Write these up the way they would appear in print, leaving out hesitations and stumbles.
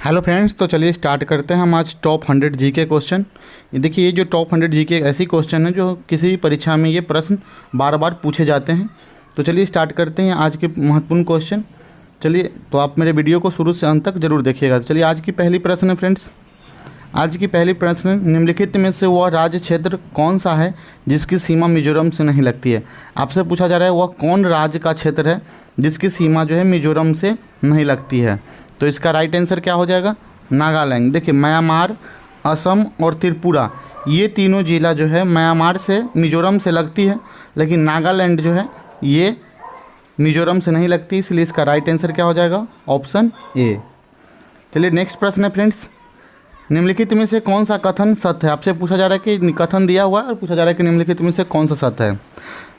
Hello friends, तो चलिए start करते हैं हम आज टॉप 100 जीके क्वेश्चन। ये देखिए, ये जो टॉप 100 जीके ऐसी क्वेश्चन है जो किसी भी परीक्षा में ये प्रश्न बार बार पूछे जाते हैं। तो चलिए स्टार्ट करते हैं आज के महत्वपूर्ण क्वेश्चन। चलिए, तो आप मेरे वीडियो को शुरू से अंत तक जरूर देखिएगा। तो चलिए, आज की पहली प्रश्न है फ्रेंड्स। आज की पहली प्रश्न, निम्नलिखित में से वह राज्य क्षेत्र कौन सा है जिसकी सीमा मिजोरम से नहीं लगती है। आपसे पूछा जा रहा है वह कौन राज्य का क्षेत्र है जिसकी सीमा जो है मिजोरम से नहीं लगती है। तो इसका राइट आंसर क्या हो जाएगा? नागालैंड। देखिए, म्यांमार, असम और त्रिपुरा, ये तीनों जिला जो है म्यांमार से मिजोरम से लगती है, लेकिन नागालैंड जो है ये मिजोरम से नहीं लगती, इसलिए इसका राइट आंसर क्या हो जाएगा? Option A. चलिए नेक्स्ट प्रश्न है फ्रेंड्स, निम्नलिखित में से कौन सा कथन सत्य है। आपसे पूछा जा रहा है कि कथन दिया हुआ है और पूछा जा रहा है कि निम्नलिखित में से कौन सा सत्य है।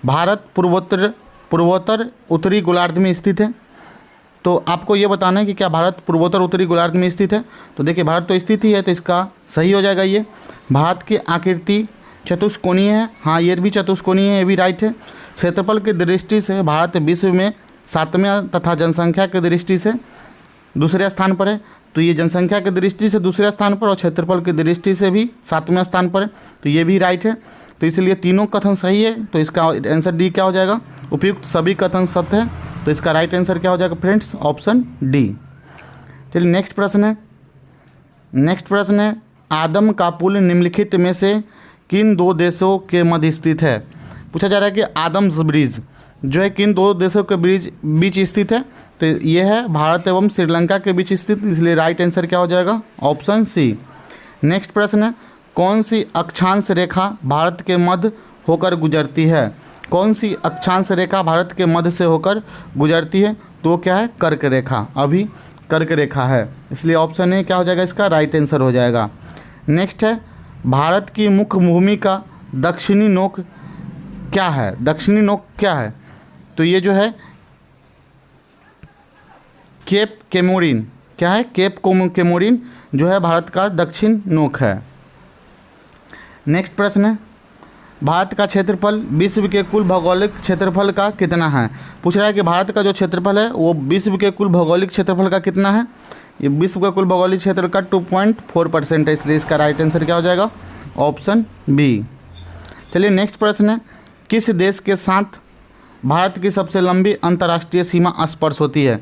भारत पूर्वोत्तर उत्तरी गोलार्ध में स्थित है। तो आपको ये बताना है कि क्या भारत पूर्वोत्तर उत्तरी गोलार्ध में स्थित है। तो देखिए, भारत तो स्थित ही है, तो इसका सही हो जाएगा ये। भारत की आकृति चतुष्कोणीय है। हाँ, ये भी चतुष्कोणीय है, ये भी राइट है। क्षेत्रफल की दृष्टि से भारत विश्व में 7वें तथा जनसंख्या की दृष्टि से दूसरे स्थान पर है। तो ये जनसंख्या की दृष्टि से दूसरे स्थान पर और क्षेत्रफल की दृष्टि से भी 7वें स्थान पर है, तो ये भी राइट है। तो इसलिए तीनों कथन सही है, तो इसका आंसर डी क्या हो जाएगा? उपयुक्त सभी कथन सत्य है, तो इसका राइट आंसर क्या हो जाएगा फ्रेंड्स? Option D. चलिए नेक्स्ट प्रश्न है, आदम का पुल निम्नलिखित में से किन दो देशों के मध्य स्थित है। पूछा जा रहा है कि आदम्स ब्रिज जो है किन दो देशों के बीच स्थित है। तो ये है भारत एवं श्रीलंका के बीच स्थित, इसलिए राइट आंसर क्या हो जाएगा? Option C. नेक्स्ट प्रश्न है, कौन सी अक्षांश रेखा भारत के मध्य होकर गुजरती है। कौन सी अक्षांश रेखा भारत के मध्य से होकर गुजरती है। तो क्या है? कर्क रेखा। अभी कर्क रेखा है, इसलिए ऑप्शन ए क्या हो जाएगा? इसका राइट आंसर हो जाएगा। नेक्स्ट है, भारत की मुख्य भूमि का दक्षिणी नोक क्या है। दक्षिणी नोक क्या है? तो ये जो है केप केमोरिन। क्या है? केप केमोरिन जो है भारत का दक्षिण नोक है। नेक्स्ट प्रश्न है, भारत का क्षेत्रफल विश्व के कुल भौगोलिक क्षेत्रफल का कितना है। पूछ रहा है कि भारत का जो क्षेत्रफल है वो विश्व के कुल भौगोलिक क्षेत्रफल का कितना है। ये विश्व का कुल भौगोलिक क्षेत्र का 2.4% है, इसलिए इसका राइट आंसर क्या हो जाएगा? Option B. चलिए नेक्स्ट प्रश्न है, किस देश के साथ भारत की सबसे लंबी अंतर्राष्ट्रीय सीमा स्पर्श होती है।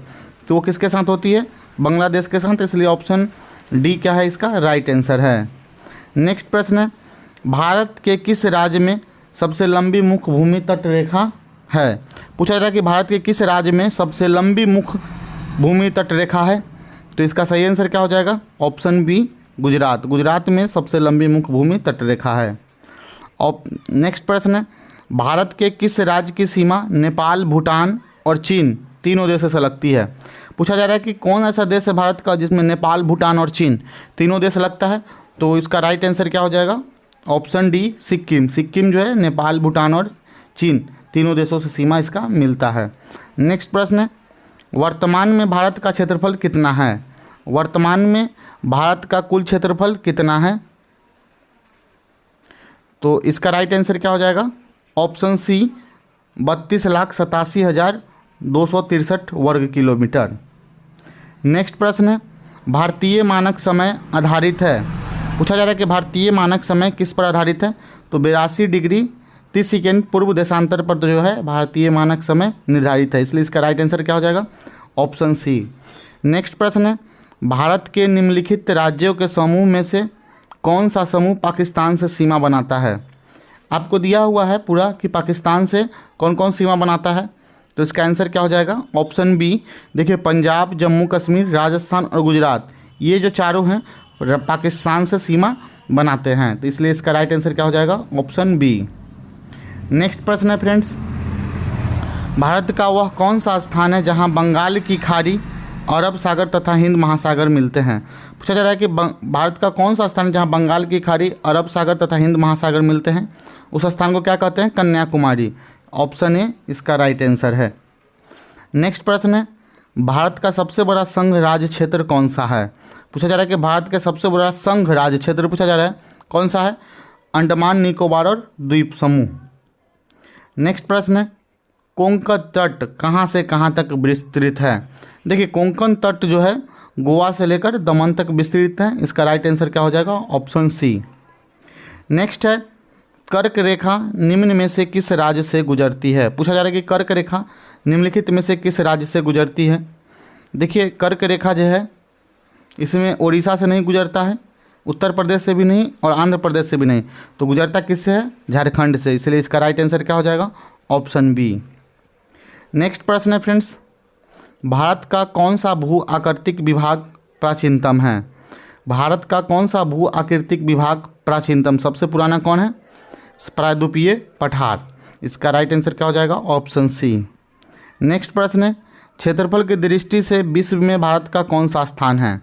तो वो किसके साथ होती है? बांग्लादेश के साथ, इसलिए ऑप्शन डी क्या है? इसका राइट आंसर है। नेक्स्ट प्रश्न है, भारत के किस राज्य में सबसे लंबी मुख्य भूमि तट रेखा है। पूछा जा रहा है कि भारत के किस राज्य में सबसे लंबी मुख्य भूमि तट रेखा है। तो इसका सही आंसर क्या हो जाएगा? Option B, Gujarat. गुजरात में सबसे लंबी मुख्य भूमि तट रेखा है। और नेक्स्ट प्रश्न है, भारत के किस राज्य की सीमा नेपाल, भूटान और चीन तीनों देशों से लगती है। पूछा जा रहा है कि कौन ऐसा देश है भारत का जिसमें नेपाल, भूटान और चीन तीनों देश लगता है। तो इसका राइट आंसर क्या हो जाएगा? Option D, Sikkim. सिक्किम जो है नेपाल, भूटान और चीन तीनों देशों से सीमा इसका मिलता है। नेक्स्ट प्रश्न है, वर्तमान में भारत का क्षेत्रफल कितना है। वर्तमान में भारत का कुल क्षेत्रफल कितना है। तो इसका राइट आंसर क्या हो जाएगा? ऑप्शन सी, 32,87,263 वर्ग किलोमीटर। नेक्स्ट प्रश्न है, भारतीय मानक समय आधारित है। पूछा जा रहा है कि भारतीय मानक समय किस पर आधारित है। तो 82 डिग्री 30 सेकेंड पूर्व देशांतर पर जो है भारतीय मानक समय निर्धारित है, इसलिए इसका राइट आंसर क्या हो जाएगा? Option C. नेक्स्ट प्रश्न है, भारत के निम्नलिखित राज्यों के समूह में से कौन सा समूह पाकिस्तान से सीमा बनाता है। आपको दिया हुआ है पूरा कि पाकिस्तान से कौन कौन सीमा बनाता है। तो इसका आंसर क्या हो जाएगा? Option B. देखिए, पंजाब, जम्मू कश्मीर, राजस्थान और गुजरात, ये जो चारों हैं पाकिस्तान से सीमा बनाते हैं, तो इसलिए इसका राइट आंसर क्या हो जाएगा? Option B. नेक्स्ट प्रश्न है फ्रेंड्स, भारत का वह कौन सा स्थान है जहां बंगाल की खाड़ी, अरब सागर तथा हिंद महासागर मिलते हैं। पूछा जा रहा है कि भारत का कौन सा स्थान है जहां बंगाल की खाड़ी, अरब सागर तथा हिंद महासागर मिलते हैं। उस स्थान को क्या कहते हैं? कन्याकुमारी। ऑप्शन ए इसका राइट आंसर है। नेक्स्ट प्रश्न है, भारत का सबसे बड़ा संघ राज्य क्षेत्र कौन सा है। पूछा जा रहा है कि भारत का सबसे बड़ा संघ राज्य क्षेत्र पूछा जा रहा है कौन सा है। अंडमान निकोबार और द्वीप समूह। नेक्स्ट प्रश्न है, कोंकण तट कहाँ से कहाँ तक विस्तृत है। देखिए, कोंकण तट जो है गोवा से लेकर दमन तक विस्तृत है। इसका राइट आंसर क्या हो जाएगा? Option C. नेक्स्ट है, कर्क रेखा निम्न में से किस राज्य से गुजरती है? पूछा जा रहा है कि कर्क रेखा निम्नलिखित में से किस राज्य से गुजरती है। देखिए, कर्क रेखा जो है इसमें उड़ीसा से नहीं गुजरता है, उत्तर प्रदेश से भी नहीं और आंध्र प्रदेश से भी नहीं, तो गुजरता किससे है? झारखंड से। इसलिए इसका राइट आंसर क्या हो जाएगा? Option B. नेक्स्ट प्रश्न है फ्रेंड्स, भारत का कौन सा भू आकृतिक विभाग प्राचीनतम है? भारत का कौन सा भू आकृतिक विभाग प्राचीनतम, सबसे पुराना कौन है? प्रायद्वीपीय पठार। इसका राइट आंसर क्या हो जाएगा? Option C. नेक्स्ट प्रश्न है, क्षेत्रफल की दृष्टि से विश्व में भारत का कौन सा स्थान है?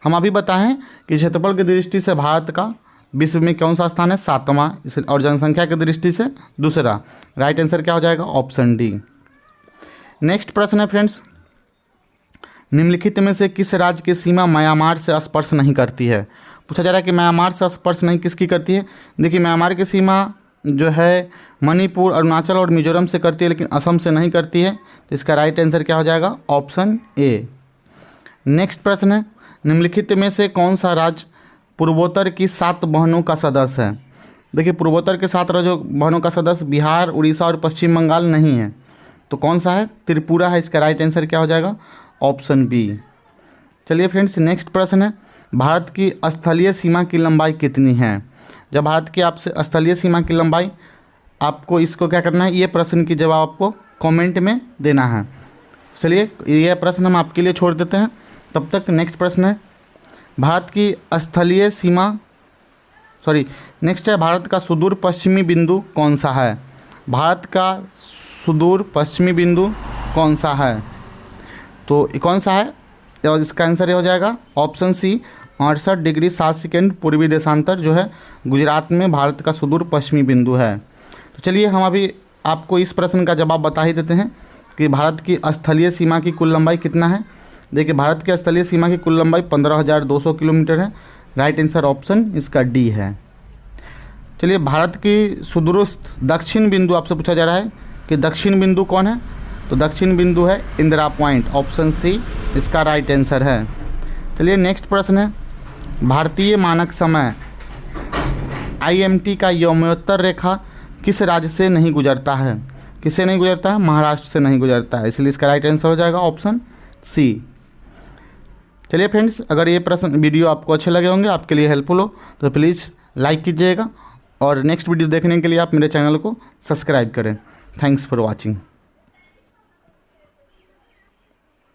हम अभी बताएं कि क्षेत्रफल की दृष्टि से भारत का विश्व में कौन सा स्थान है? 7वां, और जनसंख्या की दृष्टि से दूसरा। राइट आंसर क्या हो जाएगा? Option D. नेक्स्ट प्रश्न है फ्रेंड्स, निम्नलिखित में से किस राज्य की सीमा म्यांमार से स्पर्श नहीं करती है? पूछा जा रहा है कि म्यांमार से स्पर्श नहीं किसकी करती है? देखिए, म्यांमार की सीमा जो है मणिपुर, अरुणाचल और मिजोरम से करती है, लेकिन असम से नहीं करती है। तो इसका राइट आंसर क्या हो जाएगा? Option A. नेक्स्ट प्रश्न है, निम्नलिखित में से कौन सा राज्य पूर्वोत्तर की 7 बहनों का सदस्य है? देखिए, पूर्वोत्तर के 7 राज्यों बहनों का सदस्य बिहार, उड़ीसा और पश्चिम बंगाल नहीं है, तो कौन सा है? त्रिपुरा है। इसका राइट आंसर क्या हो जाएगा? Option B. चलिए फ्रेंड्स, नेक्स्ट प्रश्न है, भारत की स्थलीय सीमा की लंबाई कितनी है? जब भारत की आपसे स्थलीय सीमा की लंबाई, आपको इसको क्या करना है? ये प्रश्न की जवाब आपको कमेंट में देना है। चलिए, यह प्रश्न हम आपके लिए छोड़ देते हैं। तब तक नेक्स्ट प्रश्न है, भारत की स्थलीय सीमा नेक्स्ट है, भारत का सुदूर पश्चिमी बिंदु कौन सा है? भारत का सुदूर पश्चिमी बिंदु कौन सा है? तो कौन सा है? और इसका आंसर ये हो जाएगा ऑप्शन सी, 68 डिग्री 7 सेकंड पूर्वी देशांतर जो है गुजरात में भारत का सुदूर पश्चिमी बिंदु है। तो चलिए, हम अभी आपको इस प्रश्न का जवाब बता ही देते हैं कि भारत की स्थलीय सीमा की कुल लंबाई कितना है। देखिए, भारत की स्थलीय सीमा की कुल लंबाई 15,200 किलोमीटर है। राइट आंसर ऑप्शन इसका डी है। चलिए, भारत की सुदूरस्थ दक्षिण बिंदु आपसे पूछा जा रहा है कि दक्षिण बिंदु कौन है? तो दक्षिण बिंदु है इंदिरा पॉइंट। ऑप्शन सी इसका राइट आंसर है। चलिए, नेक्स्ट प्रश्न है, भारतीय मानक समय IMT का यौमोत्तर रेखा किस राज्य से नहीं गुजरता है? किससे नहीं गुजरता है? महाराष्ट्र से नहीं गुजरता है। इसलिए इसका राइट आंसर हो जाएगा ऑप्शन सी। चलिए फ्रेंड्स, अगर ये प्रश्न वीडियो आपको अच्छे लगे होंगे, आपके लिए हेल्पफुल हो, तो प्लीज़ लाइक कीजिएगा और नेक्स्ट वीडियो देखने के लिए आप मेरे चैनल को सब्सक्राइब करें। Thanks for watching.